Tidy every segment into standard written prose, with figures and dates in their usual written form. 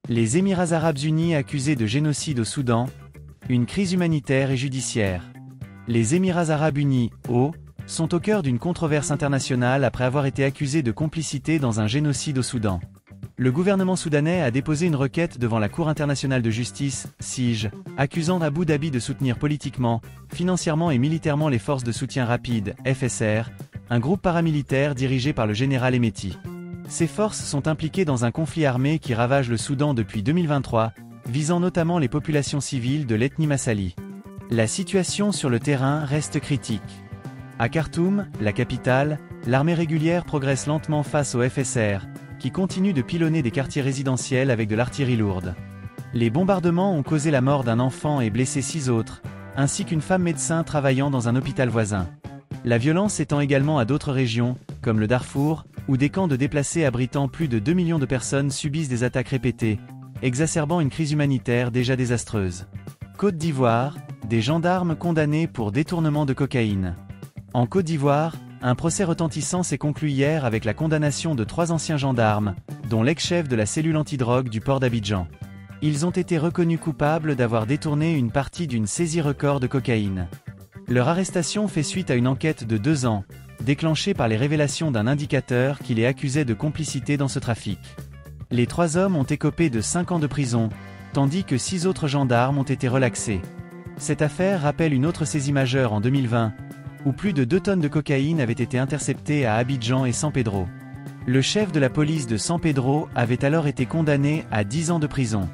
Les Émirats arabes unis accusés de génocide au Soudan, une crise humanitaire et judiciaire. Les Émirats arabes unis, sont au cœur d'une controverse internationale après avoir été accusés de complicité dans un génocide au Soudan. Le gouvernement soudanais a déposé une requête devant la Cour internationale de justice, CIJ, accusant Abu Dhabi de soutenir politiquement, financièrement et militairement les forces de soutien rapide, FSR, un groupe paramilitaire dirigé par le général Hemeti. Ces forces sont impliquées dans un conflit armé qui ravage le Soudan depuis 2023, visant notamment les populations civiles de l'ethnie Massali. La situation sur le terrain reste critique. À Khartoum, la capitale, l'armée régulière progresse lentement face au FSR, qui continue de pilonner des quartiers résidentiels avec de l'artillerie lourde. Les bombardements ont causé la mort d'un enfant et blessé 6 autres, ainsi qu'une femme médecin travaillant dans un hôpital voisin. La violence s'étend également à d'autres régions, comme le Darfour, où des camps de déplacés abritant plus de 2 millions de personnes subissent des attaques répétées, exacerbant une crise humanitaire déjà désastreuse. Côte d'Ivoire, des gendarmes condamnés pour détournement de cocaïne. En Côte d'Ivoire, un procès retentissant s'est conclu hier avec la condamnation de 3 anciens gendarmes, dont l'ex-chef de la cellule antidrogue du port d'Abidjan. Ils ont été reconnus coupables d'avoir détourné une partie d'une saisie record de cocaïne. Leur arrestation fait suite à une enquête de 2 ans, déclenchée par les révélations d'un indicateur qui les accusait de complicité dans ce trafic. Les 3 hommes ont écopé de 5 ans de prison, tandis que 6 autres gendarmes ont été relaxés. Cette affaire rappelle une autre saisie majeure en 2020, où plus de 2 tonnes de cocaïne avaient été interceptées à Abidjan et San Pedro. Le chef de la police de San Pedro avait alors été condamné à 10 ans de prison.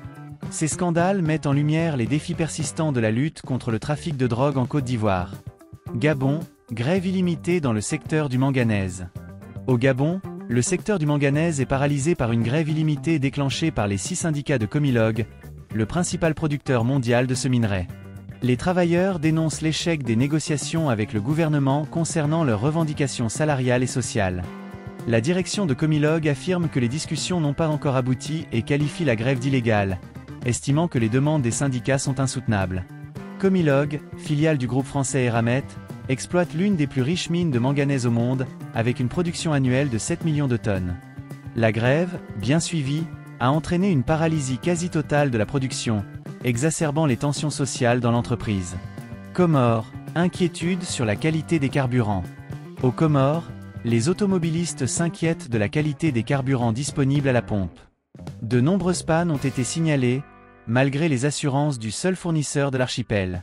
Ces scandales mettent en lumière les défis persistants de la lutte contre le trafic de drogue en Côte d'Ivoire. Gabon, grève illimitée dans le secteur du manganèse. Au Gabon, le secteur du manganèse est paralysé par une grève illimitée déclenchée par les 6 syndicats de Comilog, le principal producteur mondial de ce minerai. Les travailleurs dénoncent l'échec des négociations avec le gouvernement concernant leurs revendications salariales et sociales. La direction de Comilog affirme que les discussions n'ont pas encore abouti et qualifie la grève d'illégale, estimant que les demandes des syndicats sont insoutenables. Comilog, filiale du groupe français Eramet, exploite l'une des plus riches mines de manganèse au monde, avec une production annuelle de 7 millions de tonnes. La grève, bien suivie, a entraîné une paralysie quasi totale de la production, exacerbant les tensions sociales dans l'entreprise. Comores, inquiétude sur la qualité des carburants. Aux Comores, les automobilistes s'inquiètent de la qualité des carburants disponibles à la pompe. De nombreuses pannes ont été signalées, malgré les assurances du seul fournisseur de l'archipel.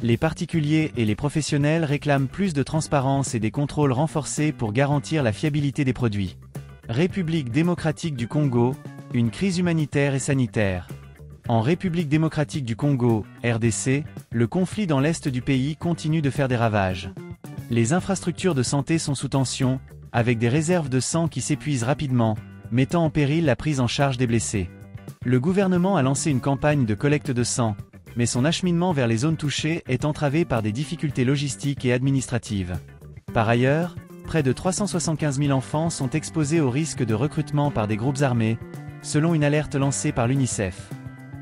Les particuliers et les professionnels réclament plus de transparence et des contrôles renforcés pour garantir la fiabilité des produits. République démocratique du Congo, une crise humanitaire et sanitaire. En République démocratique du Congo, RDC, le conflit dans l'est du pays continue de faire des ravages. Les infrastructures de santé sont sous tension, avec des réserves de sang qui s'épuisent rapidement, mettant en péril la prise en charge des blessés. Le gouvernement a lancé une campagne de collecte de sang, mais son acheminement vers les zones touchées est entravé par des difficultés logistiques et administratives. Par ailleurs, près de 375 000 enfants sont exposés au risque de recrutement par des groupes armés, selon une alerte lancée par l'UNICEF.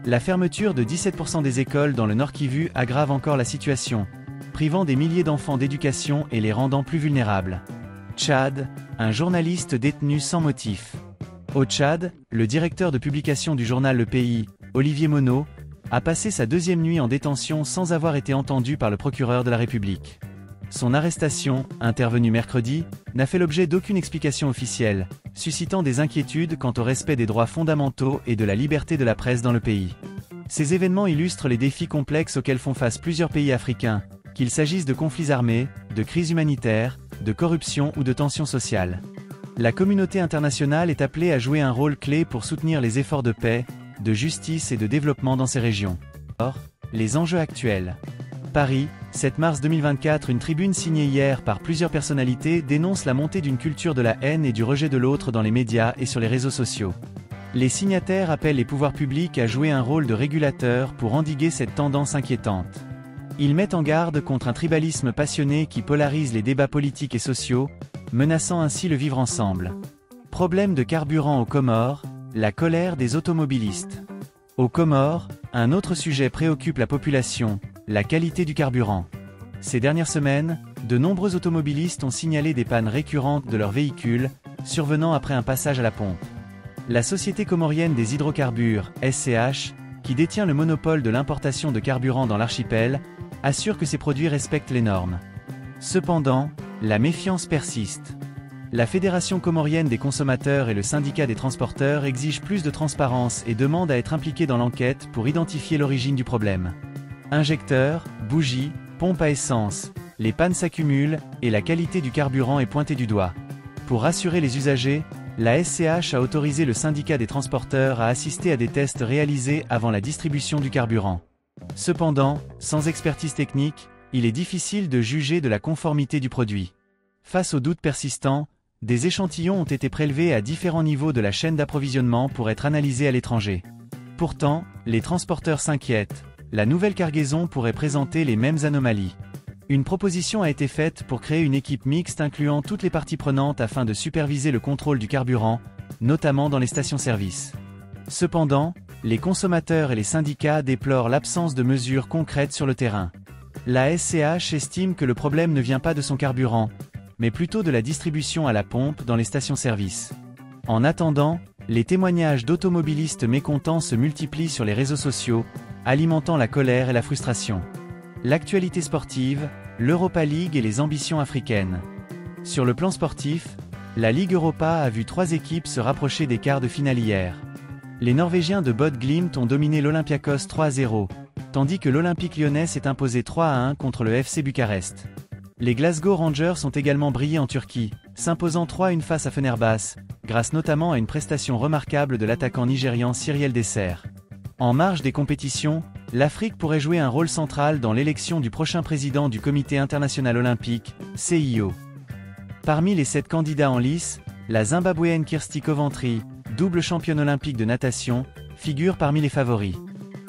La fermeture de 17% des écoles dans le Nord Kivu aggrave encore la situation, privant des milliers d'enfants d'éducation et les rendant plus vulnérables. Tchad, un journaliste détenu sans motif. Au Tchad, le directeur de publication du journal Le Pays, Olivier Monod, a passé sa 2e nuit en détention sans avoir été entendu par le procureur de la République. Son arrestation, intervenue mercredi, n'a fait l'objet d'aucune explication officielle, suscitant des inquiétudes quant au respect des droits fondamentaux et de la liberté de la presse dans le pays. Ces événements illustrent les défis complexes auxquels font face plusieurs pays africains, qu'il s'agisse de conflits armés, de crises humanitaires, de corruption ou de tensions sociales. La communauté internationale est appelée à jouer un rôle clé pour soutenir les efforts de paix, de justice et de développement dans ces régions. Or, les enjeux actuels. Paris, 7 mars 2024. Une tribune signée hier par plusieurs personnalités dénonce la montée d'une culture de la haine et du rejet de l'autre dans les médias et sur les réseaux sociaux. Les signataires appellent les pouvoirs publics à jouer un rôle de régulateur pour endiguer cette tendance inquiétante. Ils mettent en garde contre un tribalisme passionné qui polarise les débats politiques et sociaux, menaçant ainsi le vivre ensemble. Problème de carburant aux Comores, la colère des automobilistes. Aux Comores, un autre sujet préoccupe la population, la qualité du carburant. Ces dernières semaines, de nombreux automobilistes ont signalé des pannes récurrentes de leurs véhicules, survenant après un passage à la pompe. La Société comorienne des hydrocarbures, SCH, qui détient le monopole de l'importation de carburant dans l'archipel, assure que ces produits respectent les normes. Cependant, la méfiance persiste. La Fédération comorienne des consommateurs et le syndicat des transporteurs exigent plus de transparence et demandent à être impliqués dans l'enquête pour identifier l'origine du problème. Injecteurs, bougies, pompes à essence, les pannes s'accumulent et la qualité du carburant est pointée du doigt. Pour rassurer les usagers, la SCH a autorisé le syndicat des transporteurs à assister à des tests réalisés avant la distribution du carburant. Cependant, sans expertise technique, il est difficile de juger de la conformité du produit. Face aux doutes persistants, des échantillons ont été prélevés à différents niveaux de la chaîne d'approvisionnement pour être analysés à l'étranger. Pourtant, les transporteurs s'inquiètent. La nouvelle cargaison pourrait présenter les mêmes anomalies. Une proposition a été faite pour créer une équipe mixte incluant toutes les parties prenantes afin de superviser le contrôle du carburant, notamment dans les stations-service. Cependant, les consommateurs et les syndicats déplorent l'absence de mesures concrètes sur le terrain. La SCH estime que le problème ne vient pas de son carburant, mais plutôt de la distribution à la pompe dans les stations-service. En attendant, les témoignages d'automobilistes mécontents se multiplient sur les réseaux sociaux, alimentant la colère et la frustration. L'actualité sportive, l'Europa League et les ambitions africaines. Sur le plan sportif, la Ligue Europa a vu 3 équipes se rapprocher des quarts de finale hier. Les Norvégiens de Bodø/Glimt ont dominé l'Olympiakos 3-0, tandis que l'Olympique lyonnais s'est imposé 3-1 contre le FC Bucarest. Les Glasgow Rangers ont également brillé en Turquie, s'imposant 3-1 face à Fenerbahçe, grâce notamment à une prestation remarquable de l'attaquant nigérian Cyriel Dessers. En marge des compétitions, l'Afrique pourrait jouer un rôle central dans l'élection du prochain président du Comité international olympique, CIO. Parmi les 7 candidats en lice, la Zimbabwéenne Kirsty Coventry, double championne olympique de natation, figure parmi les favoris.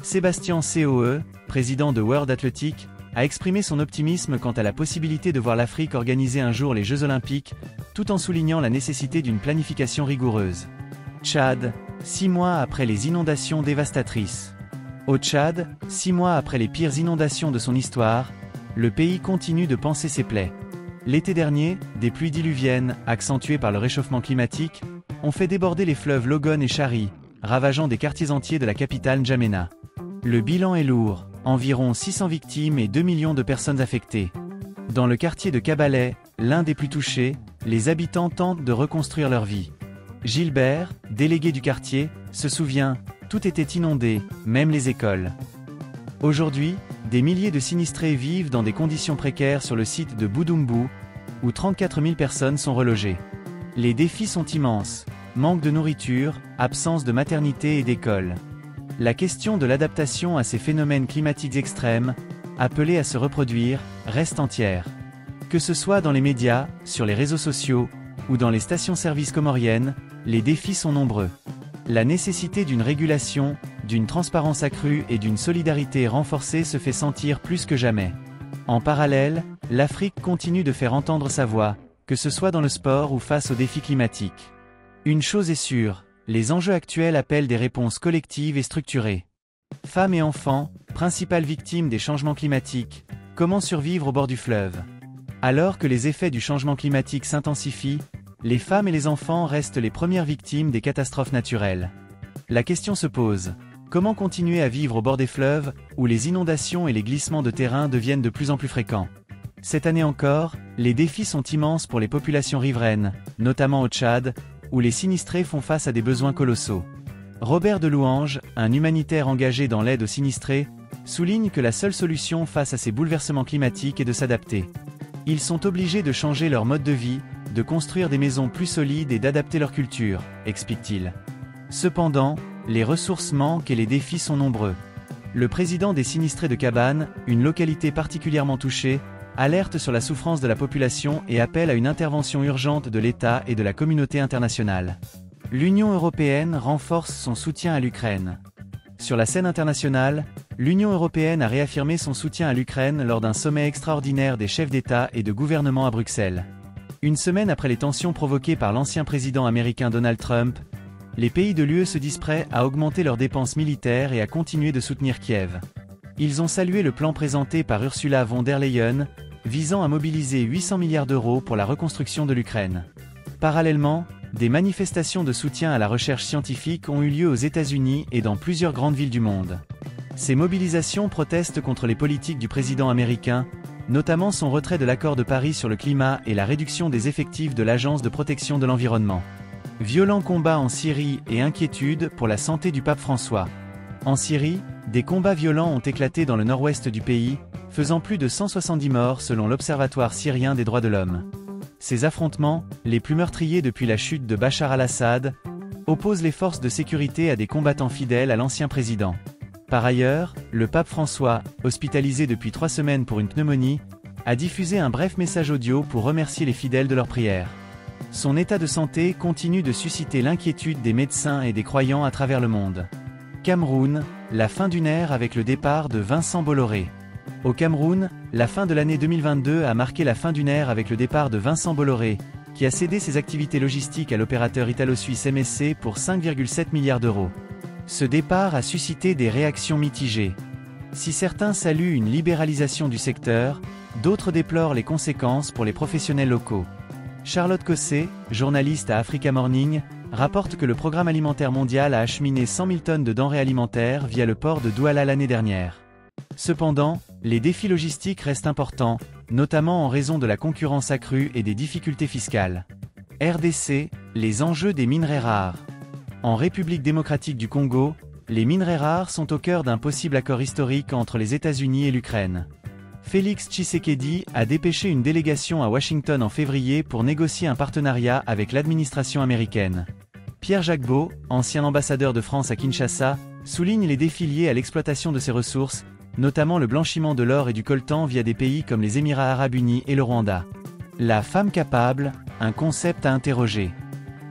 Sébastien Coe, président de World Athletics, a exprimé son optimisme quant à la possibilité de voir l'Afrique organiser un jour les Jeux Olympiques, tout en soulignant la nécessité d'une planification rigoureuse. Tchad, 6 mois après les inondations dévastatrices. Au Tchad, 6 mois après les pires inondations de son histoire, le pays continue de panser ses plaies. L'été dernier, des pluies diluviennes, accentuées par le réchauffement climatique, ont fait déborder les fleuves Logone et Chari, ravageant des quartiers entiers de la capitale N'Djamena. Le bilan est lourd, environ 600 victimes et 2 millions de personnes affectées. Dans le quartier de Kabaleh, l'un des plus touchés, les habitants tentent de reconstruire leur vie. Gilbert, délégué du quartier, se souvient, tout était inondé, même les écoles. Aujourd'hui, des milliers de sinistrés vivent dans des conditions précaires sur le site de Boudumbu, où 34 000 personnes sont relogées. Les défis sont immenses, manque de nourriture, absence de maternité et d'école. La question de l'adaptation à ces phénomènes climatiques extrêmes, appelés à se reproduire, reste entière. Que ce soit dans les médias, sur les réseaux sociaux, ou dans les stations-service comoriennes, les défis sont nombreux. La nécessité d'une régulation, d'une transparence accrue et d'une solidarité renforcée se fait sentir plus que jamais. En parallèle, l'Afrique continue de faire entendre sa voix, que ce soit dans le sport ou face aux défis climatiques. Une chose est sûre, les enjeux actuels appellent des réponses collectives et structurées. Femmes et enfants, principales victimes des changements climatiques, comment survivre au bord du fleuve? Alors que les effets du changement climatique s'intensifient, les femmes et les enfants restent les premières victimes des catastrophes naturelles. La question se pose, comment continuer à vivre au bord des fleuves, où les inondations et les glissements de terrain deviennent de plus en plus fréquents? Cette année encore, les défis sont immenses pour les populations riveraines, notamment au Tchad, où les sinistrés font face à des besoins colossaux. Robert Delouange, un humanitaire engagé dans l'aide aux sinistrés, souligne que la seule solution face à ces bouleversements climatiques est de s'adapter. Ils sont obligés de changer leur mode de vie, de construire des maisons plus solides et d'adapter leur culture, explique-t-il. Cependant, les ressources manquent et les défis sont nombreux. Le président des sinistrés de Cabane, une localité particulièrement touchée, alerte sur la souffrance de la population et appelle à une intervention urgente de l'État et de la communauté internationale. L'Union européenne renforce son soutien à l'Ukraine. Sur la scène internationale, l'Union européenne a réaffirmé son soutien à l'Ukraine lors d'un sommet extraordinaire des chefs d'État et de gouvernement à Bruxelles. Une semaine après les tensions provoquées par l'ancien président américain Donald Trump, les pays de l'UE se disent prêts à augmenter leurs dépenses militaires et à continuer de soutenir Kiev. Ils ont salué le plan présenté par Ursula von der Leyen, visant à mobiliser 800 milliards d'euros pour la reconstruction de l'Ukraine. Parallèlement, Des manifestations de soutien à la recherche scientifique ont eu lieu aux États-Unis et dans plusieurs grandes villes du monde. Ces mobilisations protestent contre les politiques du président américain, notamment son retrait de l'accord de Paris sur le climat et la réduction des effectifs de l'Agence de protection de l'environnement. Violents combats en Syrie et inquiétude pour la santé du pape François. En Syrie, des combats violents ont éclaté dans le nord-ouest du pays, faisant plus de 170 morts selon l'Observatoire syrien des droits de l'homme. Ces affrontements, les plus meurtriers depuis la chute de Bachar al-Assad, opposent les forces de sécurité à des combattants fidèles à l'ancien président. Par ailleurs, le pape François, hospitalisé depuis 3 semaines pour une pneumonie, a diffusé un bref message audio pour remercier les fidèles de leur prière. Son état de santé continue de susciter l'inquiétude des médecins et des croyants à travers le monde. Cameroun, la fin d'une ère avec le départ de Vincent Bolloré. Au Cameroun, la fin de l'année 2022 a marqué la fin d'une ère avec le départ de Vincent Bolloré, qui a cédé ses activités logistiques à l'opérateur italo-suisse MSC pour 5,7 milliards d'euros. Ce départ a suscité des réactions mitigées. Si certains saluent une libéralisation du secteur, d'autres déplorent les conséquences pour les professionnels locaux. Charlotte Cosset, journaliste à Africa Morning, rapporte que le Programme alimentaire mondial a acheminé 100 000 tonnes de denrées alimentaires via le port de Douala l'année dernière. Cependant, les défis logistiques restent importants, notamment en raison de la concurrence accrue et des difficultés fiscales. RDC, les enjeux des minerais rares. En République démocratique du Congo, les minerais rares sont au cœur d'un possible accord historique entre les États-Unis et l'Ukraine. Félix Tshisekedi a dépêché une délégation à Washington en février pour négocier un partenariat avec l'administration américaine. Pierre Jacquebeau, ancien ambassadeur de France à Kinshasa, souligne les défis liés à l'exploitation de ces ressources, notamment le blanchiment de l'or et du coltan via des pays comme les Émirats arabes unis et le Rwanda. La femme capable, un concept à interroger.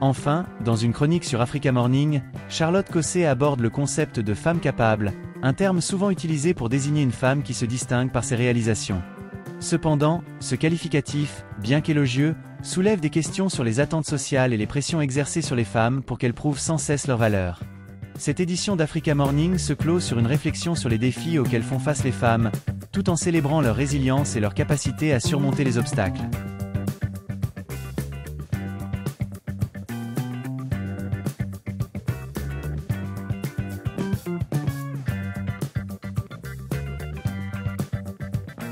Enfin, dans une chronique sur Africa Morning, Charlotte Cosset aborde le concept de femme capable, un terme souvent utilisé pour désigner une femme qui se distingue par ses réalisations. Cependant, ce qualificatif, bien qu'élogieux, soulève des questions sur les attentes sociales et les pressions exercées sur les femmes pour qu'elles prouvent sans cesse leur valeur. Cette édition d'Africa Morning se clôt sur une réflexion sur les défis auxquels font face les femmes, tout en célébrant leur résilience et leur capacité à surmonter les obstacles.